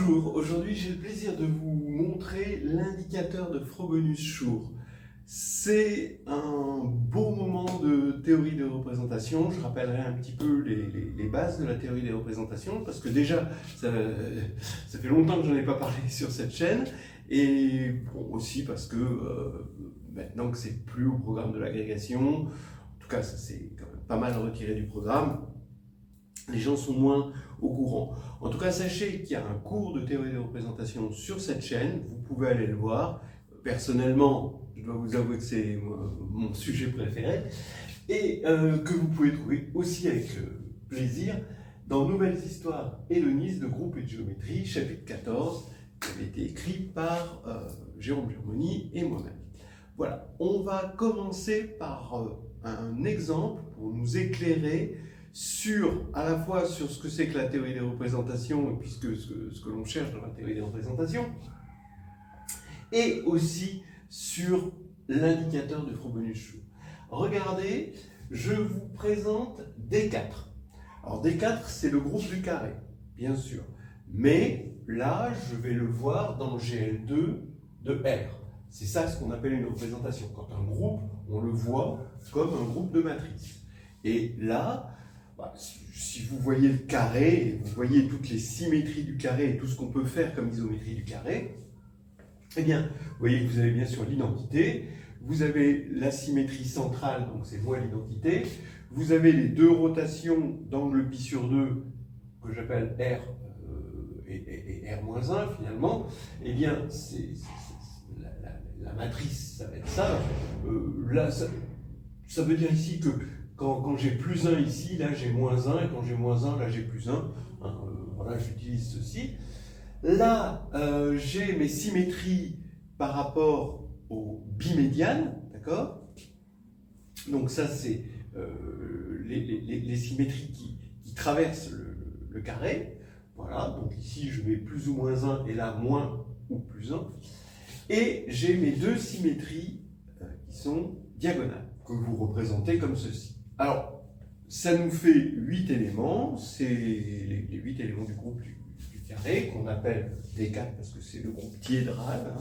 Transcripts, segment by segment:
Bonjour, aujourd'hui j'ai le plaisir de vous montrer l'indicateur de Frobenius-Schur. C'est un beau moment de théorie des représentations. Je rappellerai un petit peu les bases de la théorie des représentations parce que déjà ça fait longtemps que je n'en ai pas parlé sur cette chaîne et bon, aussi parce que maintenant que c'est plus au programme de l'agrégation, en tout cas ça s'est quand même pas mal retiré du programme, les gens sont moins au courant. En tout cas, sachez qu'il y a un cours de théorie des représentations sur cette chaîne, vous pouvez aller le voir. Personnellement, je dois vous avouer que c'est mon sujet préféré, et que vous pouvez trouver aussi avec plaisir dans Nouvelles histoires hellénistes de groupe et de géométrie, chapitre 14, qui avait été écrit par Jérôme Germoni et moi-même. Voilà, on va commencer par un exemple pour nous éclairer à la fois sur ce que c'est que la théorie des représentations, et puis ce que l'on cherche dans la théorie des représentations, et aussi sur l'indicateur de Frobenius-Schur. Regardez, je vous présente D4. Alors D4, c'est le groupe du carré, bien sûr, mais là, je vais le voir dans GL2 de R. C'est ça ce qu'on appelle une représentation. Quand un groupe, on le voit comme un groupe de matrices. Et là, si vous voyez le carré, vous voyez toutes les symétries du carré et tout ce qu'on peut faire comme isométrie du carré, eh bien, vous voyez que vous avez bien sûr l'identité, vous avez la symétrie centrale, donc c'est moins l'identité, vous avez les deux rotations d'angle pi sur 2, que j'appelle R et R-1 finalement, eh bien, la matrice, ça va être ça. Là, ça veut dire ici que quand j'ai plus 1 ici, là j'ai moins 1, et quand j'ai moins 1, là j'ai plus 1. Voilà, j'utilise ceci. Là, j'ai mes symétries par rapport aux bimédianes, d'accord? Donc ça, c'est les symétries qui traversent le carré. Voilà, donc ici je mets plus ou moins 1, et là moins ou plus 1. Et j'ai mes deux symétries qui sont diagonales, que vous représentez comme ceci. Alors, ça nous fait 8 éléments, c'est les 8 éléments du groupe du carré, qu'on appelle D4 parce que c'est le groupe diédral,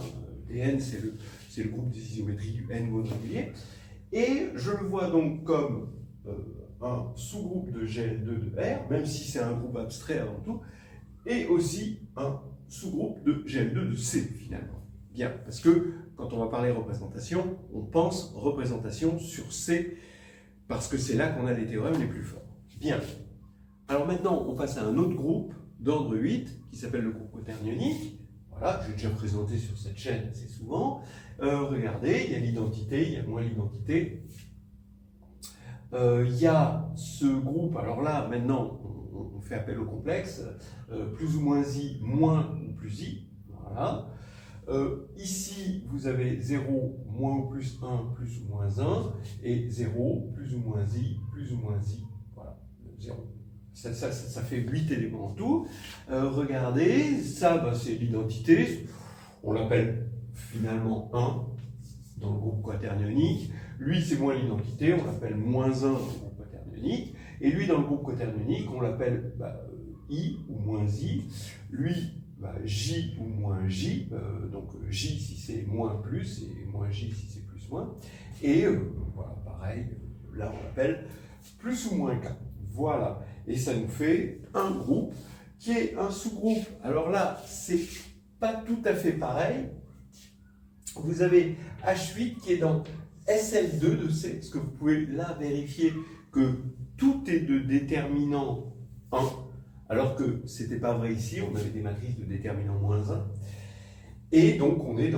Dn c'est le groupe des isométries du n monorégulier, et je le vois donc comme un sous-groupe de GL2 de R, même si c'est un groupe abstrait avant tout, et aussi un sous-groupe de GL2 de C finalement. Bien, parce que quand on va parler représentation, on pense représentation sur C, parce que c'est là qu'on a les théorèmes les plus forts. Bien. Alors maintenant, on passe à un autre groupe d'ordre 8, qui s'appelle le groupe quaternionique. Voilà, que j'ai déjà présenté sur cette chaîne assez souvent. Regardez, il y a l'identité, il y a moins l'identité. Il y a ce groupe, alors là, maintenant, on fait appel au complexe, plus ou moins i, moins ou plus i. Voilà. Ici, vous avez 0, moins ou plus 1, plus ou moins 1, et 0, plus ou moins i, voilà, 0. Ça fait 8 éléments en tout. Regardez, ça, c'est l'identité, on l'appelle finalement 1 dans le groupe quaternionique. Lui, c'est moins l'identité, on l'appelle moins 1 dans le groupe quaternionique. Et lui, dans le groupe quaternionique, on l'appelle i ou moins i. Lui, J ou moins J, donc J si c'est moins plus et moins J si c'est plus moins. Et voilà, pareil, là on l'appelle plus ou moins K. Voilà, et ça nous fait un groupe qui est un sous-groupe. Alors là, c'est pas tout à fait pareil. Vous avez H8 qui est dans SL2 de C, parce que vous pouvez là vérifier que tout est de déterminant 1. Alors que ce n'était pas vrai ici, on avait des matrices de déterminant moins 1. Et donc, on est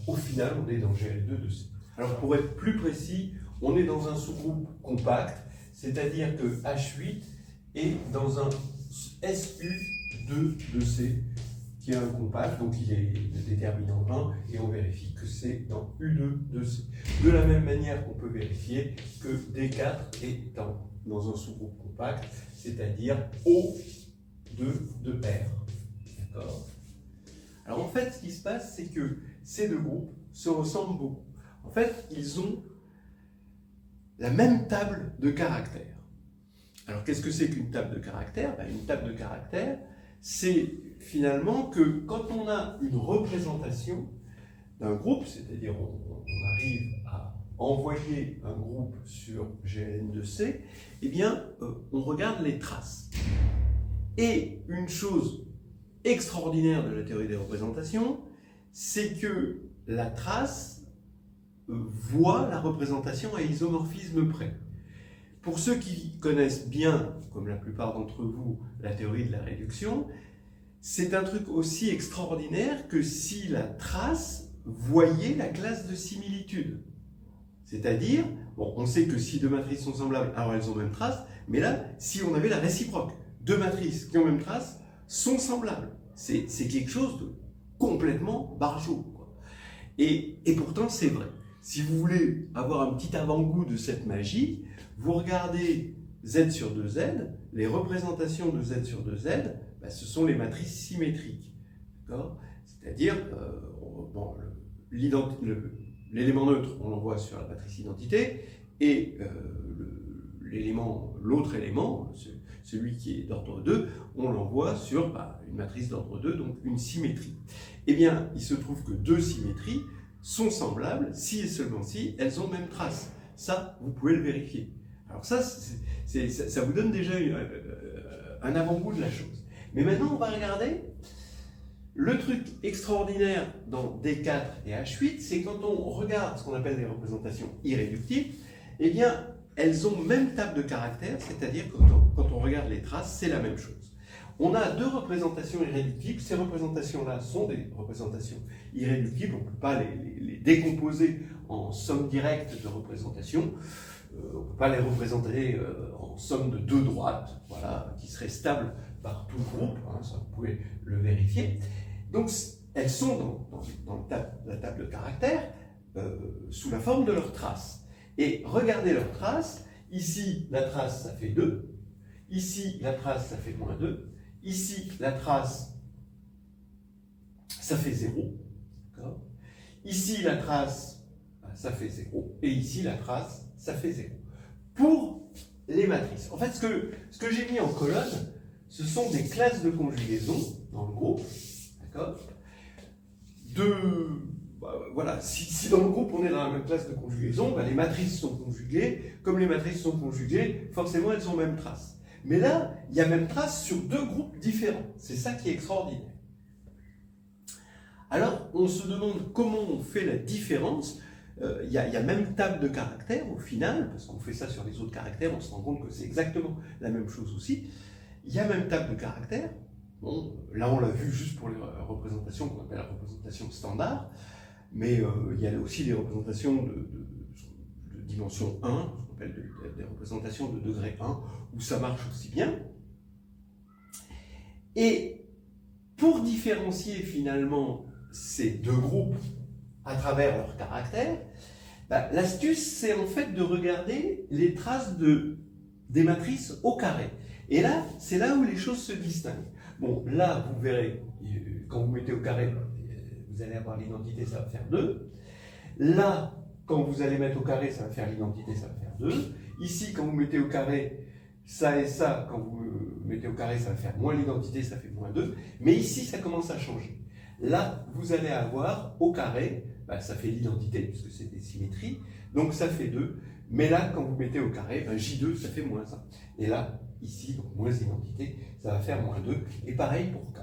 au final, on est dans GL2 de C. Alors, pour être plus précis, on est dans un sous-groupe compact, c'est-à-dire que H8 est dans un SU2 de C, qui est un compact, donc il est de déterminant 1, et on vérifie que c'est dans U2 de C. De la même manière qu'on peut vérifier que D4 est dans un sous-groupe compact, c'est-à-dire O2 de R. D'accord ? Alors en fait, ce qui se passe, c'est que ces deux groupes se ressemblent beaucoup. En fait, ils ont la même table de caractères. Alors qu'est-ce que c'est qu'une table de caractères ? Une table de caractères, c'est finalement que quand on a une représentation d'un groupe, c'est-à-dire on arrive à envoyer un groupe sur GLN de C, eh bien, on regarde les traces. Et une chose extraordinaire de la théorie des représentations, c'est que la trace voit la représentation à isomorphisme près. Pour ceux qui connaissent bien, comme la plupart d'entre vous, la théorie de la réduction, c'est un truc aussi extraordinaire que si la trace voyait la classe de similitude. C'est-à-dire, bon, on sait que si deux matrices sont semblables, alors elles ont même trace, mais là, si on avait la réciproque, deux matrices qui ont même trace sont semblables. C'est quelque chose de complètement barjot, quoi. Et pourtant, c'est vrai. Si vous voulez avoir un petit avant-goût de cette magie, vous regardez Z sur 2Z, les représentations de Z sur 2Z, ben, ce sont les matrices symétriques. C'est-à-dire, bon, l'élément neutre, on l'envoie sur la matrice identité, et l'autre élément, celui qui est d'ordre 2, on l'envoie sur une matrice d'ordre 2, donc une symétrie. Eh bien, il se trouve que deux symétries sont semblables si et seulement si elles ont même trace. Ça, vous pouvez le vérifier. Alors ça vous donne déjà un avant-goût de la chose. Mais maintenant, on va regarder le truc extraordinaire dans D4 et H8, c'est quand on regarde ce qu'on appelle des représentations irréductibles, eh bien, elles ont même table de caractère, c'est-à-dire que quand on regarde les traces, c'est la même chose. On a deux représentations irréductibles, ces représentations-là sont des représentations irréductibles, on ne peut pas les décomposer en somme directe de représentations, on ne peut pas les représenter en somme de deux droites, voilà, qui seraient stables par tout groupe, hein, ça vous pouvez le vérifier. Donc elles sont dans la table de caractère sous la forme de leurs traces. Et regardez leurs traces, ici la trace ça fait 2, ici la trace ça fait -2, ici la trace ça fait 0, ici la trace ça fait 0, et ici la trace ça fait 0. Pour les matrices, en fait ce que j'ai mis en colonne, ce sont des classes de conjugaison dans le groupe, d'accord? Voilà, si dans le groupe on est dans la même classe de conjugaison, les matrices sont conjuguées. Comme les matrices sont conjuguées, forcément elles ont même trace. Mais là, il y a même trace sur deux groupes différents. C'est ça qui est extraordinaire. Alors, on se demande comment on fait la différence. Il y a même table de caractères au final, parce qu'on fait ça sur les autres caractères, on se rend compte que c'est exactement la même chose aussi. Il y a même table de caractères. Bon, là on l'a vu juste pour les représentations qu'on appelle la représentation standard, mais il y a aussi des représentations de dimension 1, ce qu'on appelle des représentations de degré 1, où ça marche aussi bien. Et pour différencier finalement ces deux groupes à travers leurs caractères, l'astuce c'est en fait de regarder les traces des matrices au carré. Et là, c'est là où les choses se distinguent. Bon, là, vous verrez, quand vous mettez au carré, vous allez avoir l'identité, ça va faire 2. Là, quand vous allez mettre au carré, ça va faire l'identité, ça va faire 2. Ici, quand vous mettez au carré ça et ça, quand vous mettez au carré, ça va faire moins l'identité, ça fait -2. Mais ici, ça commence à changer. Là, vous allez avoir au carré, ça fait l'identité, puisque c'est des symétries, donc ça fait 2. Mais là, quand vous mettez au carré, J2, ça fait -1. Et là, ici, donc moins identité, ça va faire -2. Et pareil pour K.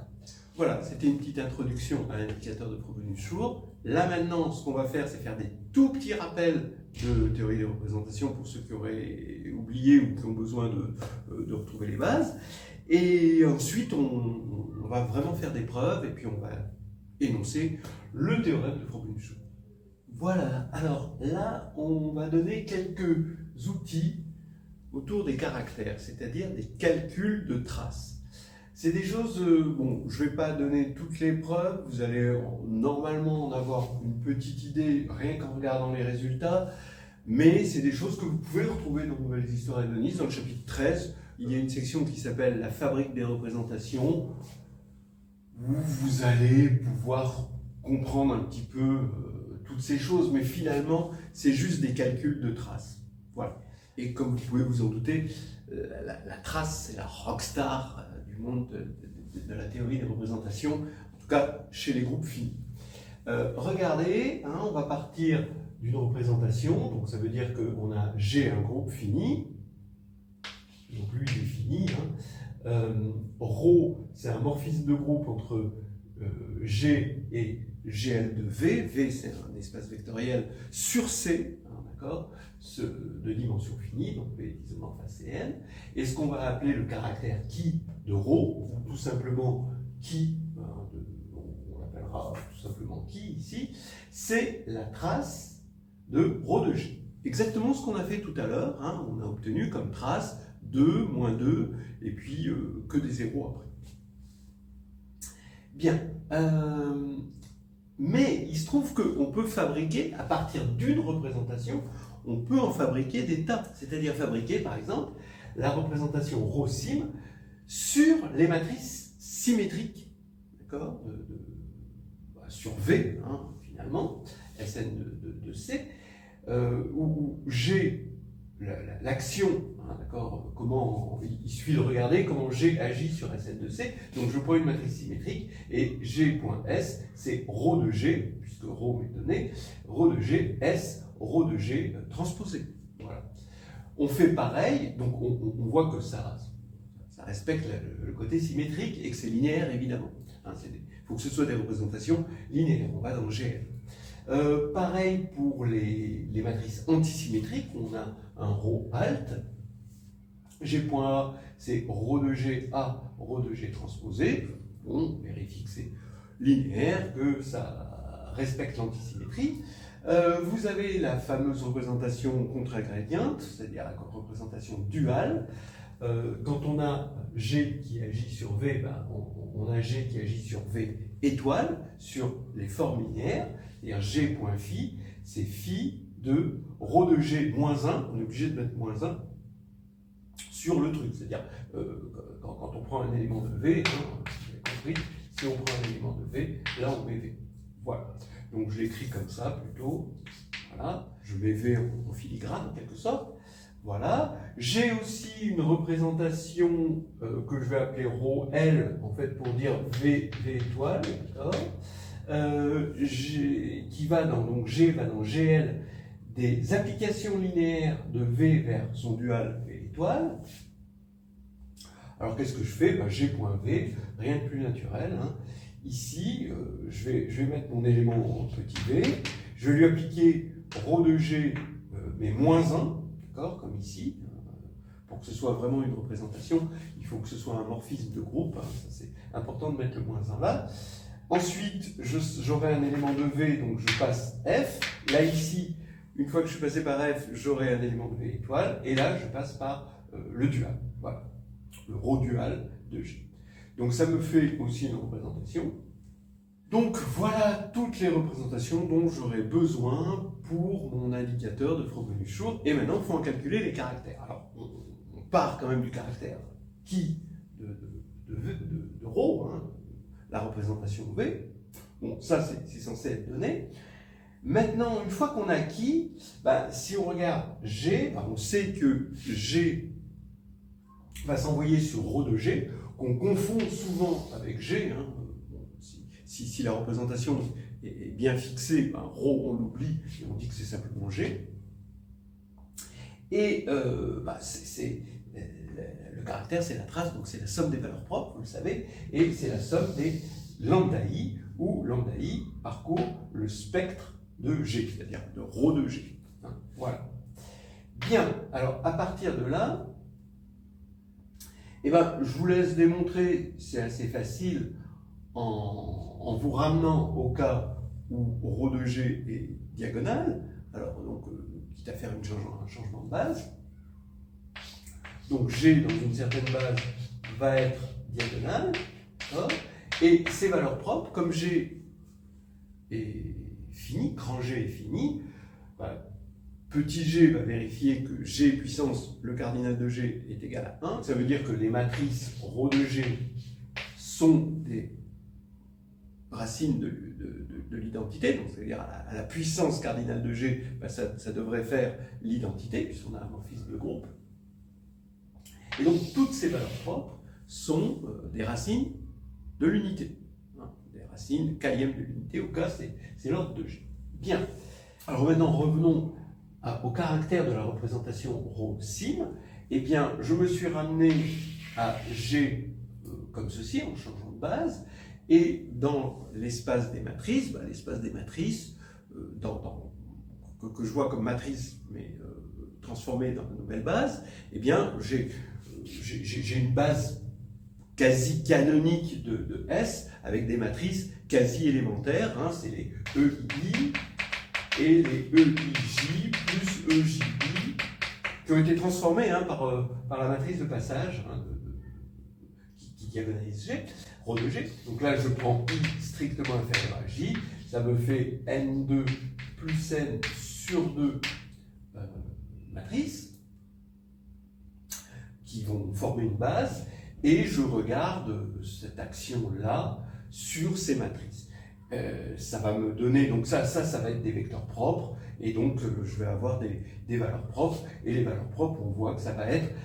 Voilà, c'était une petite introduction à l'indicateur de Frobenius-Schur. Là maintenant, ce qu'on va faire, c'est faire des tout petits rappels de théorie des représentations pour ceux qui auraient oublié ou qui ont besoin de retrouver les bases. Et ensuite, on va vraiment faire des preuves et puis on va énoncer le théorème de Frobenius-Schur. Voilà, alors là, on va donner quelques outils autour des caractères, c'est-à-dire des calculs de traces. C'est des choses, bon, je ne vais pas donner toutes les preuves, vous allez normalement en avoir une petite idée rien qu'en regardant les résultats, mais c'est des choses que vous pouvez retrouver dans Nouvelles Histoires Hédonistes. Dans le chapitre 13, il y a une section qui s'appelle La fabrique des représentations, où vous allez pouvoir comprendre un petit peu toutes ces choses, mais finalement, c'est juste des calculs de traces. Voilà. Et comme vous pouvez vous en douter, la trace, c'est la rockstar du monde de la théorie des représentations, en tout cas chez les groupes finis. Regardez, hein, on va partir d'une représentation, donc ça veut dire qu'on a G un groupe fini, donc lui il est fini, hein. Rho c'est un morphisme de groupe entre G et GL de V, V c'est un espace vectoriel sur C, hein, d'accord, de dimension finie, donc V est isomorphe à Cn, et ce qu'on va appeler le caractère qui de Rho, ou tout simplement qui, on l'appellera tout simplement qui ici, c'est la trace de Rho de G. Exactement ce qu'on a fait tout à l'heure, hein, on a obtenu comme trace 2, moins 2, et puis que des zéros après. Bien, mais il se trouve qu'on peut fabriquer, à partir d'une représentation, on peut en fabriquer des tas. C'est-à-dire fabriquer, par exemple, la représentation ρ-sim sur les matrices symétriques, d'accord, sur V, hein, finalement, Sn de C, où G, l'action, hein, d'accord, comment, il suffit de regarder comment G agit sur Sn de C. Donc je prends une matrice symétrique et G.S, c'est ρ de G, puisque ρ m'est donné, ρ de G, S, ρ de G transposé. Voilà. On fait pareil, donc on voit que ça respecte le côté symétrique et que c'est linéaire évidemment. Hein, il faut que ce soit des représentations linéaires, on va dans le GL. Pareil pour les matrices antisymétriques, on a un ρ alt, G.A c'est ρ de G A, ρ de G transposé, on vérifie que c'est linéaire, que ça respecte l'antisymétrie. Vous avez la fameuse représentation contre-ingrédiente, c'est-à-dire la représentation duale. Quand on a G qui agit sur V, ben, on a G qui agit sur V étoile, sur les formes linéaires, c'est-à-dire G.phi, c'est phi de ρ de G moins 1, on est obligé de mettre moins 1 sur le truc, c'est-à-dire quand on prend un élément de V, hein, vous avez compris, si on prend un élément de V, là on met V. Voilà, donc je l'écris comme ça plutôt, voilà, je mets V en filigrane en quelque sorte. Voilà. J'ai aussi une représentation que je vais appeler ρL, en fait, pour dire V étoile, d'accord, qui va dans, donc G va dans GL des applications linéaires de V vers son dual V étoile. Alors qu'est-ce que je fais? Ben, G.V, rien de plus naturel, hein. Ici, je vais mettre mon élément en petit v, je vais lui appliquer ρ de G, mais moins 1, d'accord, comme ici. Pour que ce soit vraiment une représentation, il faut que ce soit un morphisme de groupe, hein, c'est important de mettre le moins 1 là. Ensuite, j'aurai un élément de V, donc je passe F. Là, ici, une fois que je suis passé par F, j'aurai un élément de V étoile, et là, je passe par le dual, voilà, le ρ dual de G. Donc ça me fait aussi une représentation. Donc voilà toutes les représentations dont j'aurai besoin pour mon indicateur de Frobenius-Schur. Et maintenant, il faut en calculer les caractères. Alors, on part quand même du caractère qui de ρ, hein, la représentation V. Bon, ça c'est censé être donné. Maintenant, une fois qu'on a qui, bah, si on regarde G, bah, on sait que G va s'envoyer sur ρ de G, qu'on confond souvent avec G. Hein. Si la représentation est bien fixée, ben, ρ on l'oublie et on dit que c'est simplement G. Et bah, le caractère c'est la trace, donc c'est la somme des valeurs propres, vous le savez, et c'est la somme des lambda I, où lambda I parcourt le spectre de G, c'est-à-dire de ρ de G. Hein, voilà. Bien, alors à partir de là, eh ben, je vous laisse démontrer, c'est assez facile, en vous ramenant au cas où ρ de G est diagonale. Alors, donc, quitte à faire un changement de base. Donc, G dans une certaine base va être diagonale. Et ses valeurs propres, comme G est fini, grand G est fini, bah, petit g va vérifier que g puissance le cardinal de g est égal à 1. Ça veut dire que les matrices ρ de g sont des racines de l'identité, donc c'est-à-dire à la puissance cardinale de g, bah ça devrait faire l'identité, puisqu'on a un morphisme de groupe. Et donc toutes ces valeurs propres sont des racines de l'unité. Hein, des racines km de l'unité, au cas c'est l'ordre de G. Bien. Alors maintenant revenons au caractère de la représentation ρ sim. Eh bien, je me suis ramené à G comme ceci, en changeant de base, et dans l'espace des matrices, que je vois comme matrice, mais transformée dans une nouvelle base, eh bien, j'ai une base quasi canonique de S, avec des matrices quasi élémentaires, hein, c'est les EI et les EIJ plus EJI, qui ont été transformés hein, par la matrice de passage hein, qui diagonalise G, ρ de G. Donc là, je prends I strictement inférieur à J, ça me fait N2 plus N sur 2 matrices qui vont former une base, et je regarde cette action-là sur ces matrices. Ça va me donner, donc ça va être des vecteurs propres, et donc je vais avoir des valeurs propres, et les valeurs propres, on voit que ça va être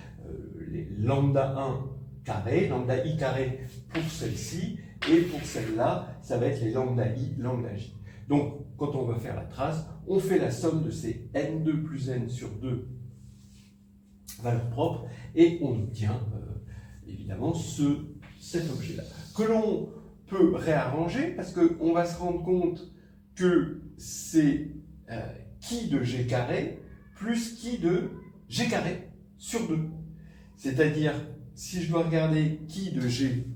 les lambda 1 carré, lambda i carré pour celle-ci, et pour celle-là, ça va être les lambda i, lambda j. Donc, quand on va faire la trace, on fait la somme de ces n2 plus n sur 2 valeurs propres, et on obtient évidemment cet objet-là, que l'on peut réarranger, parce qu'on va se rendre compte que c'est qui de g carré plus qui de g carré sur 2. C'est-à-dire, si je dois regarder qui de g,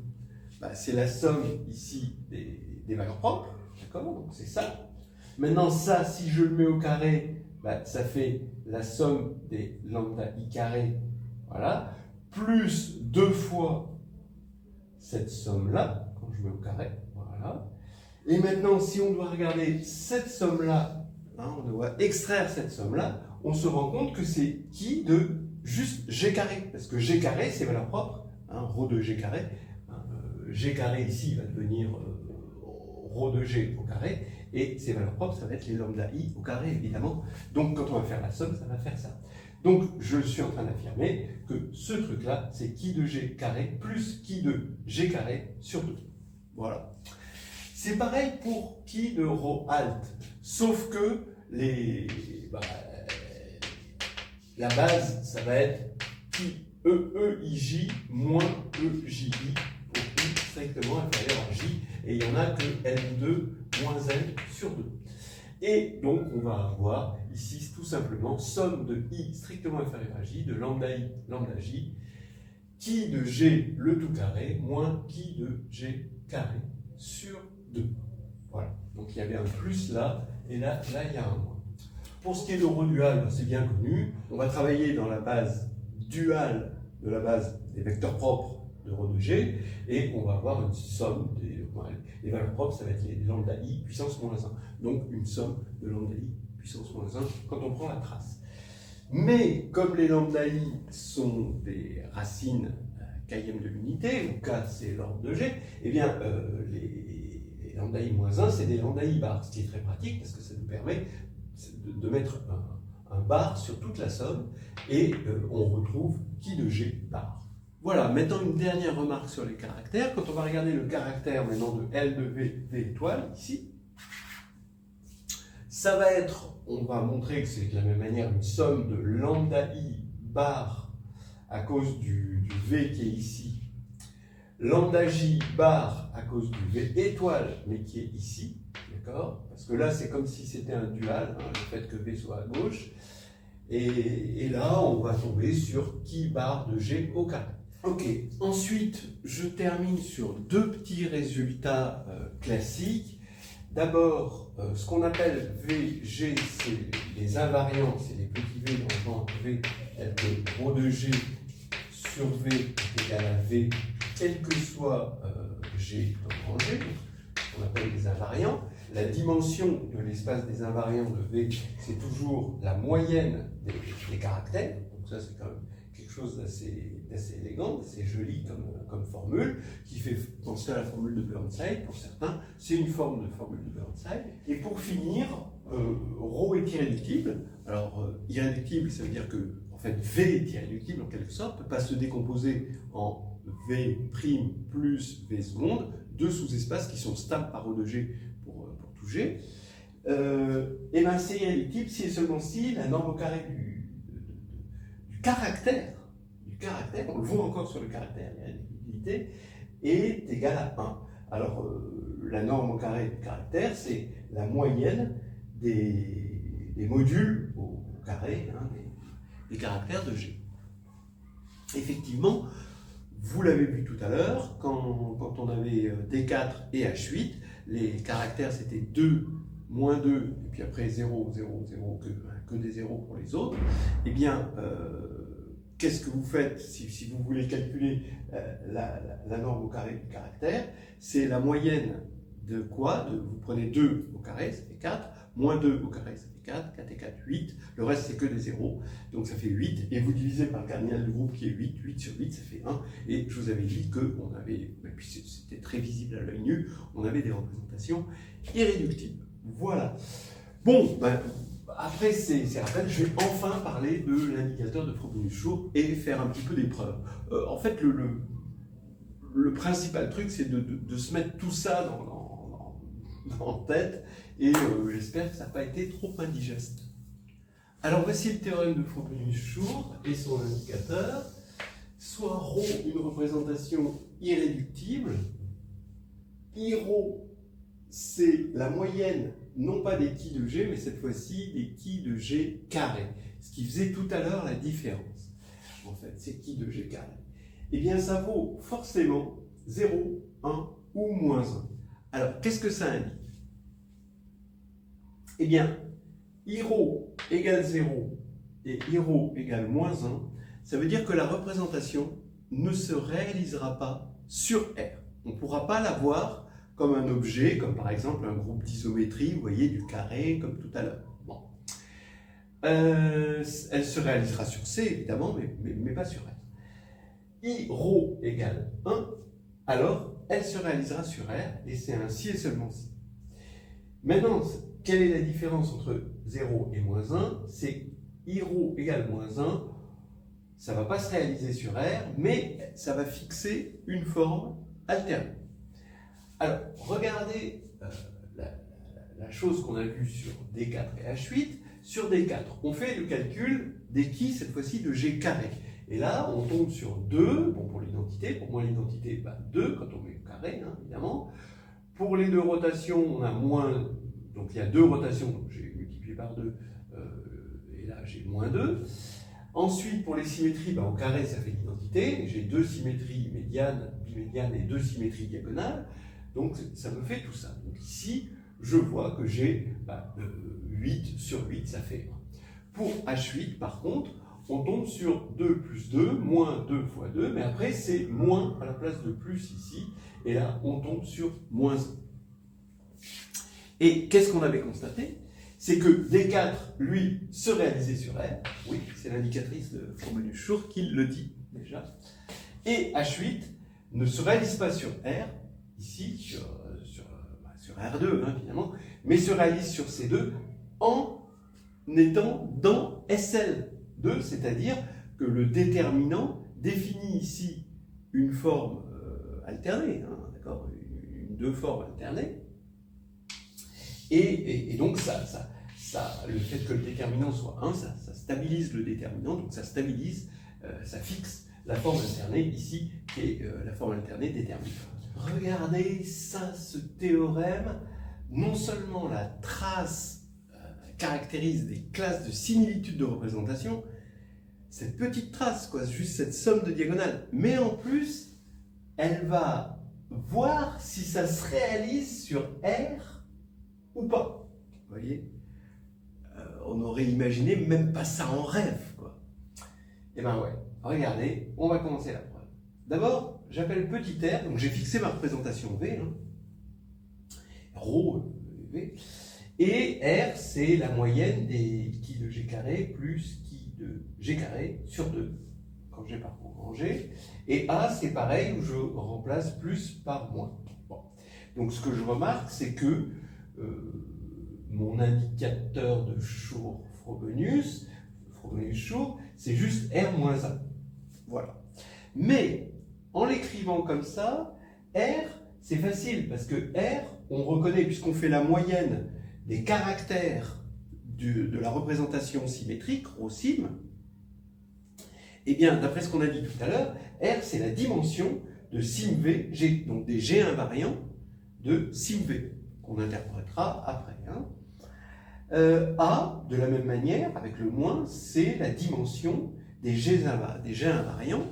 bah, c'est la somme ici des valeurs propres, d'accord? Donc c'est ça. Maintenant, ça, si je le mets au carré, bah, ça fait la somme des lambda i carré, voilà, plus 2 fois cette somme-là, quand je mets au carré, voilà. Et maintenant, si on doit regarder cette somme-là, hein, on doit extraire cette somme-là, on se rend compte que c'est qui de juste g carré, parce que g carré, c'est valeur propre, hein, ρ de g carré, hein, g carré ici va devenir ρ de g au carré, et ces valeurs propres, ça va être les lambda i au carré, évidemment. Donc, quand on va faire la somme, ça va faire ça. Donc, je suis en train d'affirmer que ce truc-là, c'est qui de g carré plus qui de g carré sur 2. Voilà. C'est pareil pour qui de ρ alt, sauf que la base, ça va être qui EEIJ moins EJI pour I strictement inférieur à J, et il n'y en a que N2 moins N sur 2. Et donc, on va avoir ici tout simplement somme de I strictement inférieur à J, de lambda I, lambda J, qui de G le tout carré, moins qui de G carré sur 2. Voilà. Donc, il y avait un plus là, et là il y a un moins. Pour ce qui est de ρ dual, c'est bien connu. On va travailler dans la base duale de la base des vecteurs propres de ρ de G, et on va avoir une somme des valeurs propres, ça va être les lambda I puissance moins 1. Donc une somme de lambda I puissance moins 1 quand on prend la trace. Mais comme les lambda I sont des racines km de l'unité, où k c'est l'ordre de G, eh bien les lambda I moins 1 c'est des lambda I bar, ce qui est très pratique parce que ça nous permet de mettre un bar sur toute la somme, et on retrouve qui de G bar. Voilà, maintenant une dernière remarque sur les caractères. Quand on va regarder le caractère maintenant de L de V, V étoile, ici, ça va être, on va montrer que c'est de la même manière une somme de lambda I bar à cause du V qui est ici, lambda J bar à cause du V étoile, mais qui est ici, d'accord? Parce que là, c'est comme si c'était un dual, hein, le fait que V soit à gauche. Et là, on va tomber sur qui bar de G au carré. Ok, ensuite, je termine sur deux petits résultats classiques. D'abord, ce qu'on appelle VG, c'est les invariants, c'est les petits V dans le genre V, tel que ρ de G sur V est égal à V, quel que soit G dans le grand G, on appelle les invariants. La dimension de l'espace des invariants de V, c'est toujours la moyenne des caractères, donc ça c'est quand même quelque chose d'assez élégant, d'assez joli comme formule, qui fait penser à la formule de Burnside pour certains. C'est une forme de formule de Burnside. Et pour finir, ρ est irréductible. Alors, irréductible, ça veut dire que en fait, V est irréductible en quelque sorte, ne peut pas se décomposer en V' plus V seconde, deux sous-espaces qui sont stables par O de G pour tout G, et bien c'est irréductible si et seulement si la norme au carré du caractère, on le voit encore sur le caractère, l'irréductibilité, est égale à 1. Alors, la norme au carré du caractère, c'est la moyenne des modules au carré hein, des caractères de G. Effectivement, vous l'avez vu tout à l'heure, quand on avait D4 et H8, les caractères c'était 2, moins 2, et puis après 0, 0, 0, que des zéros pour les autres. Eh bien, qu'est-ce que vous faites si vous voulez calculer la norme au carré du caractère? C'est la moyenne de quoi? Vous prenez 2 au carré, ça fait 4, moins 2 au carré, ça fait 4, 4 et 4, 8, le reste c'est que des zéros, donc ça fait 8, et vous divisez par le cardinal du groupe qui est 8, 8 sur 8 ça fait 1, et je vous avais dit qu'on avait, et puis c'était très visible à l'œil nu, on avait des représentations irréductibles. Voilà. Bon, ben, après ces rappels, je vais enfin parler de l'indicateur de Frobenius-Schur et faire un petit peu d'épreuve. En fait, le principal truc, c'est de se mettre tout ça en tête, et j'espère que ça n'a pas été trop indigeste. Alors voici le théorème de Frobenius-Schur et son indicateur. Soit ρ une représentation irréductible, I-ρ c'est la moyenne, non pas des qui de G, mais cette fois-ci des qui de G carré. Ce qui faisait tout à l'heure la différence. En fait, c'est qui de G carré. Eh bien, ça vaut forcément 0, 1 ou moins 1. Alors, qu'est-ce que ça indique? Eh bien, I-ρ égale 0 et I-ρ égale moins 1, ça veut dire que la représentation ne se réalisera pas sur R. On ne pourra pas la voir comme un objet, comme par exemple un groupe d'isométrie, vous voyez, du carré, comme tout à l'heure. Bon. Elle se réalisera sur C, évidemment, mais pas sur R. I-ρ égale 1, alors elle se réalisera sur R, et c'est un si et seulement si. Maintenant, quelle est la différence entre 0 et moins 1? C'est I-ρ égale moins 1, ça ne va pas se réaliser sur R, mais ça va fixer une forme alternée. Alors, regardez la chose qu'on a vue sur D4 et H8. Sur D4, on fait le calcul des qui, cette fois-ci, de G carré. Et là, on tombe sur 2, bon, pour l'identité. Pour moi, l'identité, 2 quand on met le carré, hein, évidemment. Pour les deux rotations, on a moins, donc il y a deux rotations, donc j'ai multiplié par 2, et là, j'ai moins 2. Ensuite, pour les symétries, au carré, ça fait l'identité. J'ai deux symétries médianes, bimédianes et deux symétries diagonales. Donc, ça me fait tout ça. Donc, ici, je vois que j'ai 8 sur 8, ça fait 1. Pour H8, par contre, on tombe sur 2 plus 2, moins 2 fois 2, mais après, c'est moins à la place de plus ici. Et là, on tombe sur moins 1. Et qu'est-ce qu'on avait constaté? C'est que D4, lui, se réalisait sur R. Oui, c'est l'indicatrice de Frobenius-Schur qui le dit déjà. Et H8 ne se réalise pas sur R, ici, sur R2, hein, finalement, mais se réalise sur C2 en étant dans SL2, c'est-à-dire que le déterminant définit ici une forme alternée, hein, d'accord, une deux formes alternées. Et donc, le fait que le déterminant soit 1, ça stabilise le déterminant, donc ça stabilise, ça fixe la forme alternée ici, qui est la forme alternée déterminée. Regardez ça, ce théorème, non seulement la trace caractérise des classes de similitude de représentation, cette petite trace, quoi, juste cette somme de diagonales, mais en plus, elle va voir si ça se réalise sur R ou pas. Vous voyez, on aurait imaginé même pas ça en rêve, quoi. Et ben ouais, regardez, on va commencer la preuve. D'abord, j'appelle petit r, donc j'ai fixé ma représentation V, hein, ρ, V, et R, c'est la moyenne des qui de G carré plus qui de G carré sur 2, quand j'ai parcours en G, et A, c'est pareil, où je remplace plus par moins. Bon. Donc ce que je remarque, c'est que mon indicateur de Frobenius-Schur, c'est juste R moins 1. Voilà. Mais, en l'écrivant comme ça, R, c'est facile, parce que R, on reconnaît, puisqu'on fait la moyenne des caractères de la représentation symétrique, ρ-sim, eh bien, d'après ce qu'on a dit tout à l'heure, R, c'est la dimension de sim V, G, donc des G invariants de sim V, qu'on interprétera après. Hein. A, de la même manière, avec le moins, c'est la dimension des G invariants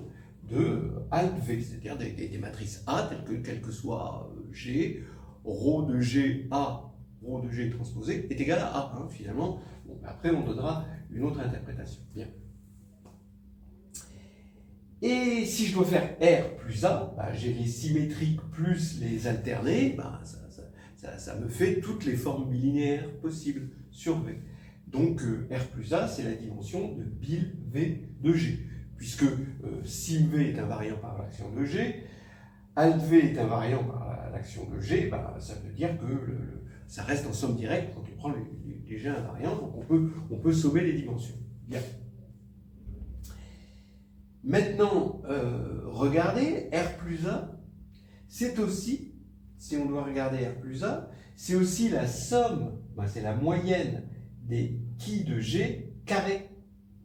de alt V, c'est-à-dire des matrices A, quel que soit G, ρ de G A, ρ de G transposé, est égal à A, hein, finalement. Bon, après, on donnera une autre interprétation. Bien. Et si je dois faire R plus A, bah, j'ai les symétriques plus les alternés, bah, ça me fait toutes les formes bilinéaires possibles sur V. Donc R plus A, c'est la dimension de bil V de G, puisque sim V est invariant par l'action de G, alt V est invariant par l'action de G, bah, ça veut dire que ça reste en somme directe quand on prend les G invariants, donc on peut sommer les dimensions. Bien. Maintenant, regardez, R plus A, c'est aussi, si on doit regarder R plus A, c'est aussi la somme, ben c'est la moyenne des qui de G carré.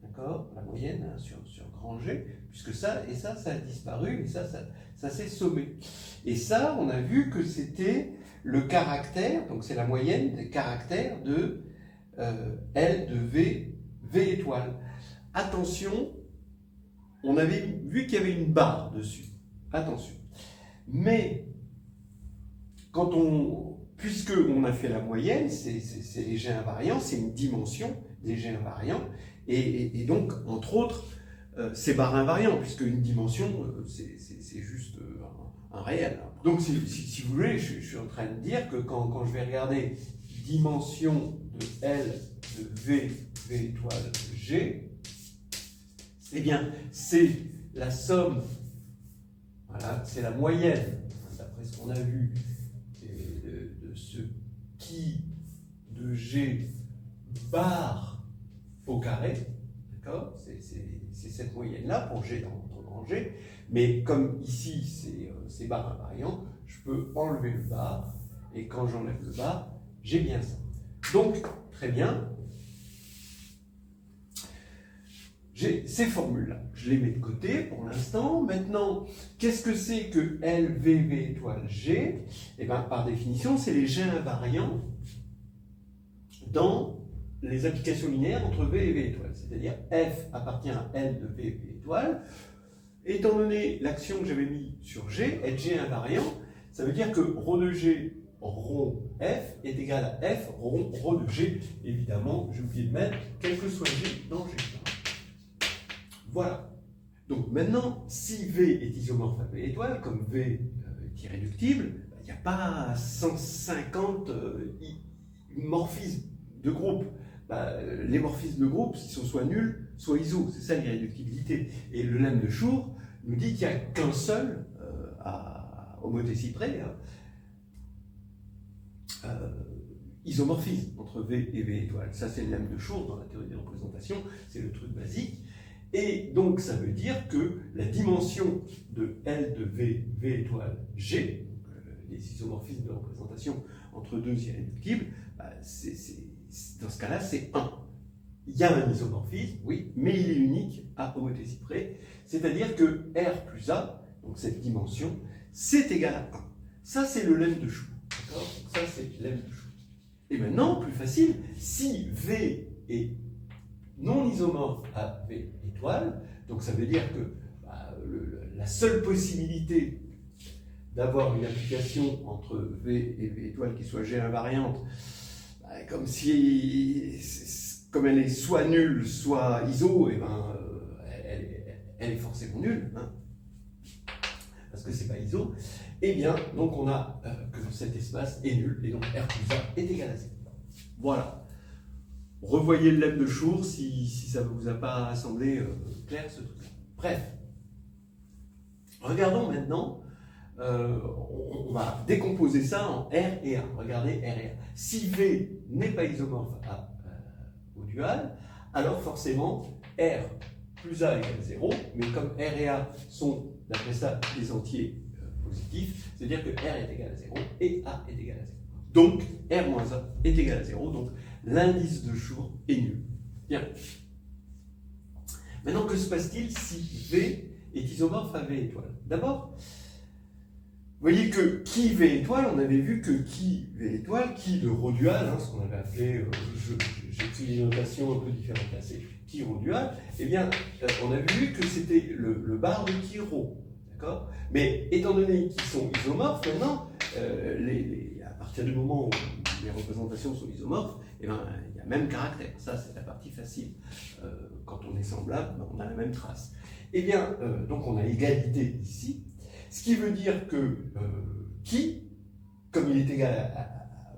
D'accord? La moyenne hein, sur grand G, puisque ça et ça a disparu, et ça s'est sommé. Et ça, on a vu que c'était le caractère, donc c'est la moyenne des caractères de L de V, V étoile. Attention, on avait vu qu'il y avait une barre dessus. Attention. Mais, puisque on a fait la moyenne, c'est les G invariants, c'est une dimension des G invariants, et donc, entre autres, c'est barre invariant, puisque une dimension, c'est juste un réel. Donc, si vous voulez, je suis en train de dire que quand je vais regarder dimension de L de V étoile G, eh bien, c'est la somme, voilà, c'est la moyenne, d'après ce qu'on a vu, de ce qui de G barre au carré, d'accord? C'est cette moyenne-là pour G dans grand G, mais comme ici c'est barre invariant, je peux enlever le bar, et quand j'enlève le bar, j'ai bien ça. Donc, très bien. J'ai ces formules-là, je les mets de côté pour l'instant. Maintenant, qu'est-ce que c'est que LVV étoile G? Eh bien, par définition, c'est les G invariants dans les applications linéaires entre V et V étoile. C'est-à-dire F appartient à L de V étoile. Étant donné l'action que j'avais mis sur G, être G invariant, ça veut dire que ρ de G rond F est égal à F rond ρ de G. Évidemment, j'ai oublié de mettre quel que soit G dans G. Voilà. Donc maintenant, si V est isomorphe à V étoile, comme V est irréductible, il n'y a pas 150 morphismes de groupe. Les morphismes de groupe, ils sont soit nuls, soit iso. C'est ça l'irréductibilité. Et le lemme de Schur nous dit qu'il n'y a qu'un seul homothétie près isomorphisme entre V et V étoile. Ça, c'est le lemme de Schur dans la théorie des représentations. C'est le truc basique. Et donc, ça veut dire que la dimension de L de V étoile G, les isomorphismes de représentation entre deux irréductibles, dans ce cas-là, c'est 1. Il y a un isomorphisme, oui, mais il est unique à homothétie près, c'est-à-dire que R plus A, donc cette dimension, c'est égal à 1. Ça, c'est le lemme de Schur. D'accord? Ça, c'est le lemme de Schur. Et maintenant, plus facile, si V est non isomorphe à V étoile, donc ça veut dire que la seule possibilité d'avoir une application entre V et V étoile qui soit G invariante, comme elle est soit nulle, soit iso, et elle est forcément nulle, hein, parce que c'est pas iso, et bien donc on a que cet espace est nul, et donc R plus A est égal à 0. Voilà. Revoyez le lemme de Schur si ça ne vous a pas semblé clair ce truc. Bref, regardons maintenant, on va décomposer ça en R et A. Regardez R et A. Si V n'est pas isomorphe au dual, alors forcément R plus A égale 0, mais comme R et A sont, d'après ça, des entiers positif, c'est-à-dire que R est égal à 0 et A est égal à 0. Donc, R moins A est égal à 0, donc l'indice de jour est nul. Bien. Maintenant, que se passe-t-il si V est isomorphe à V étoile? D'abord, vous voyez que qui V étoile, on avait vu que qui V étoile, qui de rho dual, ce qu'on avait appelé, j'ai pris une notation un peu différente là, c'est qui rho dual, eh bien, on avait vu que c'était le bar de qui rho, d'accord? Mais étant donné qu'ils sont isomorphes, maintenant, à partir du moment où les représentations sont isomorphes, eh bien, il y a même caractère. Ça, c'est la partie facile. Quand on est semblable, on a la même trace. Eh bien, donc on a égalité ici. Ce qui veut dire que qui, comme il est égal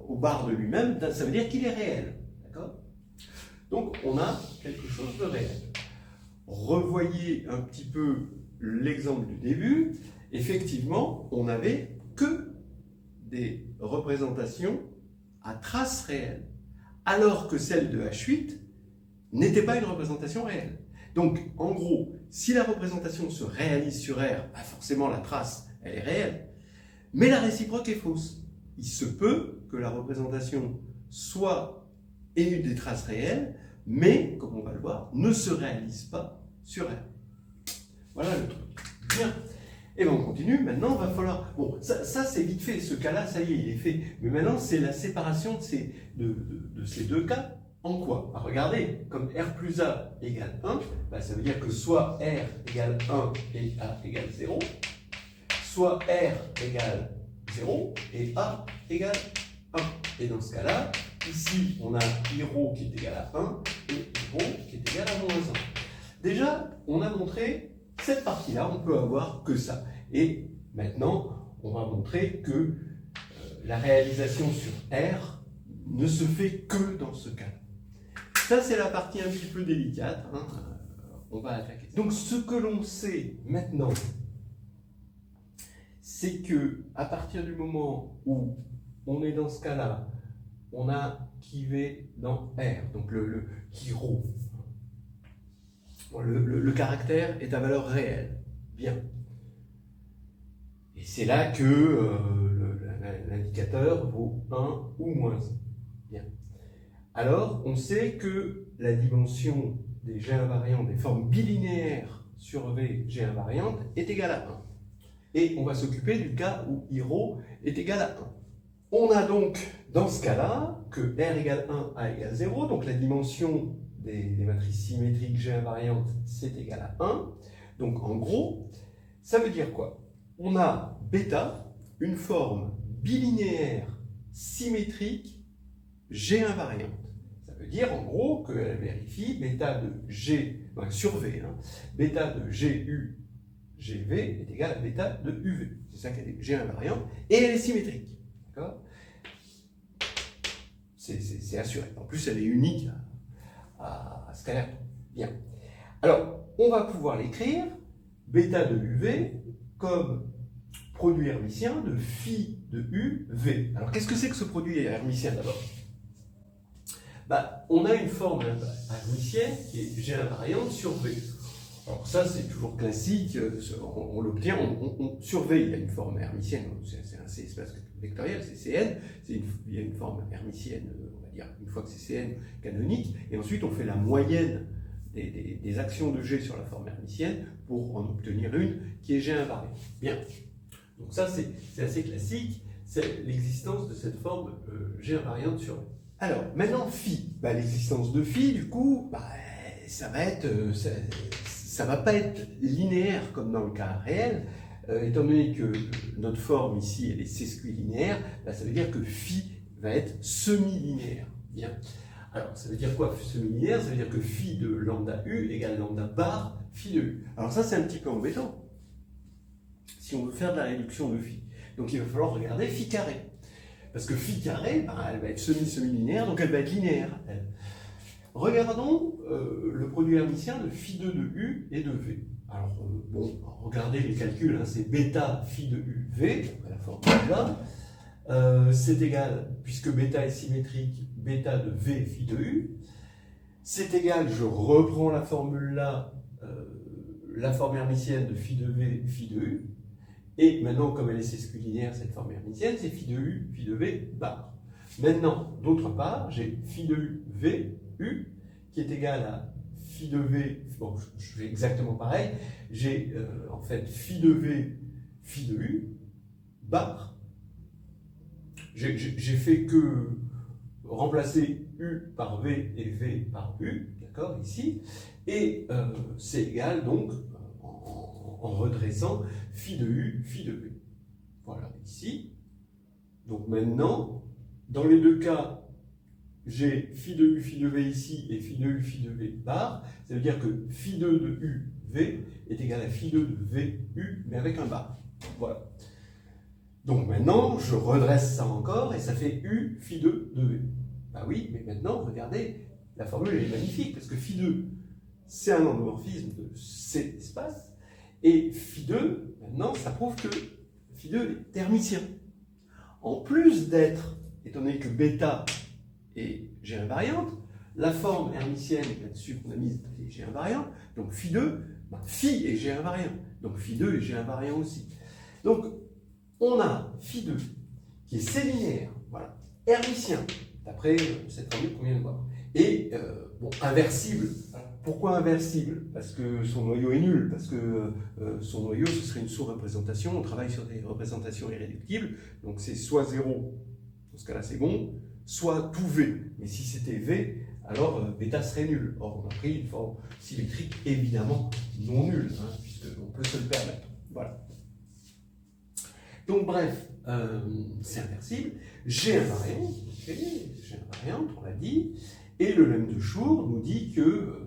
au bar de lui-même, ça veut dire qu'il est réel. D'accord? Donc on a quelque chose de réel. Revoyez un petit peu l'exemple du début. Effectivement, on n'avait que des représentations à trace réelle, alors que celle de H8 n'était pas une représentation réelle. Donc, en gros, si la représentation se réalise sur R, forcément la trace, elle est réelle, mais la réciproque est fausse. Il se peut que la représentation ait des traces réelles, mais, comme on va le voir, ne se réalise pas sur R. Voilà le truc. Bien. Et bien on continue, maintenant il va falloir... Bon, ça c'est vite fait, ce cas-là, ça y est, il est fait. Mais maintenant, c'est la séparation de ces deux cas. En quoi? Regardez, comme R plus A égale 1, ça veut dire que soit R égale 1 et A égale 0, soit R égale 0 et A égale 1. Et dans ce cas-là, ici, on a I rho qui est égal à 1 et I rho qui est égal à moins 1. Déjà, on a montré cette partie-là, on peut avoir que ça. Et maintenant, on va montrer que la réalisation sur R ne se fait que dans ce cas. Ça, c'est la partie un petit peu délicate. On va attaquer. Donc, ce que l'on sait maintenant, c'est que à partir du moment où on est dans ce cas-là, on a qui V dans R, donc le qui rho. Le caractère est à valeur réelle. Bien. Et c'est là que l'indicateur vaut 1 ou moins 1. Bien. Alors, on sait que la dimension des G invariants des formes bilinéaires sur V G invariante est égale à 1. Et on va s'occuper du cas où I rho est égal à 1. On a donc, dans ce cas-là, que R égale 1, A égale 0, donc la dimension des matrices symétriques G invariantes, c'est égal à 1. Donc en gros, ça veut dire quoi? On a bêta, une forme bilinéaire symétrique G invariante. Ça veut dire en gros qu'elle vérifie bêta de G, sur V, bêta de GU, GV est égal à bêta de UV. C'est ça qu'elle est G invariante, et elle est symétrique. D'accord? C'est assuré. En plus, elle est unique à scalaire. Bien. Alors, on va pouvoir l'écrire, bêta de UV, comme produit hermitien de phi de UV. Alors, qu'est-ce que c'est que ce produit hermitien d'abord? On a une forme hermitienne qui est G invariante sur V. Alors ça, c'est toujours classique, on l'obtient, sur V, il y a une forme hermitienne, c'est un C-espace vectoriel, c'est Cn, il y a une forme hermitienne, on va dire, une fois que c'est Cn, canonique, et ensuite on fait la moyenne des actions de G sur la forme hermitienne pour en obtenir une qui est G invariante. Bien, donc ça c'est assez classique, c'est l'existence de cette forme G invariante sur V. Alors, maintenant, phi, l'existence de phi, du coup, ça va être... ça ne va pas être linéaire comme dans le cas réel, étant donné que notre forme ici, elle est sesquilinéaire, ça veut dire que phi va être semi-linéaire. Bien. Alors, ça veut dire quoi, semi-linéaire? Ça veut dire que phi de lambda u égale lambda bar phi de u. Alors ça, c'est un petit peu embêtant, si on veut faire de la réduction de phi. Donc il va falloir regarder phi carré. Parce que phi carré, elle va être semi-linéaire, donc elle va être linéaire, elle. Regardons le produit hermitien de phi2 de U et de V. Alors, regardez les calculs, c'est bêta phi de U, V, la formule là. C'est égal, puisque bêta est symétrique, bêta de V phi de U. C'est égal, je reprends la formule là, la forme hermitienne de phi de V, phi de U. Et maintenant, comme elle est sesquilinéaire, cette forme hermitienne, c'est phi de u, phi de v, bar. Maintenant, d'autre part, j'ai phi de u, v, u, qui est égal à phi de v, bon, je fais exactement pareil, j'ai en fait phi de v, phi de u, bar. J'ai fait que remplacer u par v et v par u, d'accord, ici, et c'est égal donc, en redressant, phi de u, phi de v. Voilà, ici. Donc maintenant, dans les deux cas, j'ai phi de u, phi de v ici, et phi de u, phi de v bar. Ça veut dire que phi 2 de u, v est égal à phi 2 de v, u, mais avec un bar. Voilà. Donc maintenant, je redresse ça encore, et ça fait u, phi 2 de v. Bah oui, mais maintenant, regardez, la formule elle est magnifique, parce que phi 2, c'est un endomorphisme de C espace, et phi 2, maintenant, ça prouve que phi 2 est hermitien. En plus d'être, étant donné que bêta est G invariante, la forme hermitienne là-dessus qu'on a mise est G invariante, donc phi 2, ben, phi est G invariant, donc phi 2 est G invariant aussi. Donc, on a phi 2 qui est C-linéaire, voilà, hermitien, d'après cette formule qu'on vient de voir. Et, bon, inversible. Pourquoi inversible? Parce que son noyau est nul, parce que son noyau, ce serait une sous-représentation, on travaille sur des représentations irréductibles, donc c'est soit 0, dans ce cas-là c'est bon, soit tout V. Mais si c'était V, alors bêta serait nul. Or, on a pris une forme symétrique évidemment non nulle, hein, puisqu'on peut se le permettre. Voilà. Donc bref, c'est inversible. G invariant, G invariante, on l'a dit, et le lemme de Schur nous dit que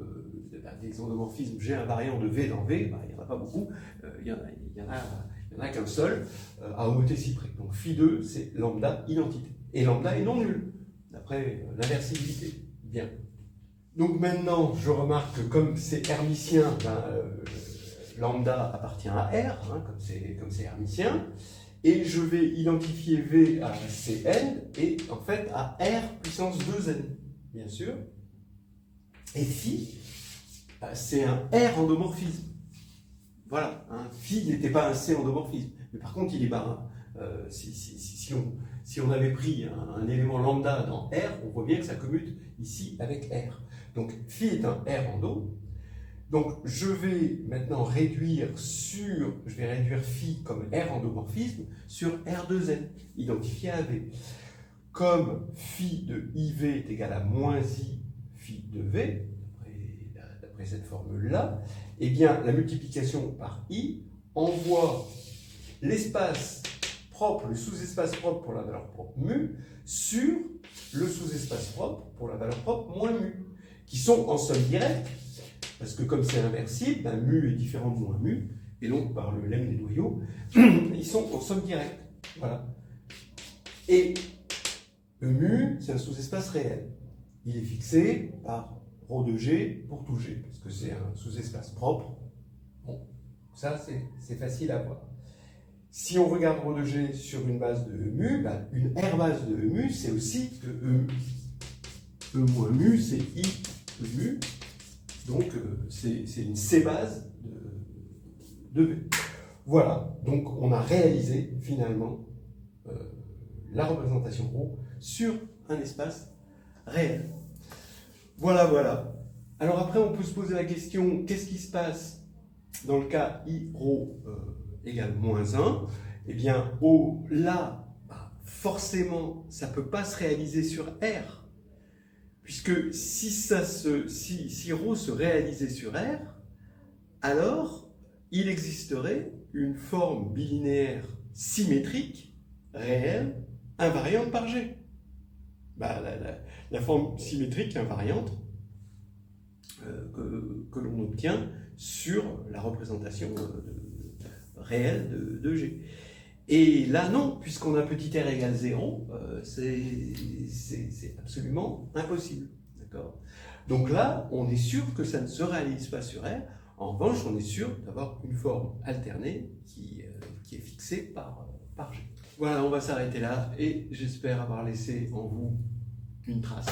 des endomorphismes G invariants de V dans V, bah, il n'y en a pas beaucoup, il n'y en a qu'un seul à homothée cyprès. Donc phi 2, c'est lambda identité. Et lambda est non nul, d'après l'inversibilité. Bien. Donc maintenant, je remarque que comme c'est hermitien, ben, lambda appartient à R, hein, comme c'est hermitien, et je vais identifier V à Cn et en fait à R puissance 2n, bien sûr. Et phi, c'est un R endomorphisme. Voilà, un phi n'était pas un C endomorphisme, mais par contre il est barin. Si on avait pris un élément lambda dans R, on voit bien que ça commute ici avec R. Donc phi est un R endo. Donc je vais maintenant réduire phi comme R endomorphisme sur R2n, identifié à V. Comme phi de IV est égal à moins I phi de V, d'après cette formule-là, eh bien la multiplication par I envoie l'espace propre, le sous-espace propre pour la valeur propre mu, sur le sous-espace propre pour la valeur propre moins mu, qui sont en somme directe, parce que comme c'est inversible, ben, mu est différent de moins mu, et donc par le lemme des noyaux, ils sont en somme directe. Voilà. Et le mu, c'est un sous-espace réel. Il est fixé par ρ de G pour tout G, parce que c'est un sous-espace propre. Bon, ça c'est facile à voir. Si on regarde ρ de G sur une base de mu, ben, une R base de mu, c'est aussi que E moins mu, c'est I mu. Donc, c'est une C-base de V. Voilà, donc on a réalisé finalement la représentation ρ sur un espace réel. Voilà, voilà. Alors après, on peut se poser la question, qu'est-ce qui se passe dans le cas I ρ égale moins 1? Eh bien, là, forcément, ça ne peut pas se réaliser sur R. Puisque si ρ se réalisait sur R, alors il existerait une forme bilinéaire symétrique, réelle, invariante par G. Bah, la forme symétrique invariante que l'on obtient sur la représentation réelle de G. Et là, non, puisqu'on a petit r égale 0, c'est absolument impossible. D'accord ? Donc là, on est sûr que ça ne se réalise pas sur R. En revanche, on est sûr d'avoir une forme alternée qui est fixée par G. Voilà, on va s'arrêter là et j'espère avoir laissé en vous une trace.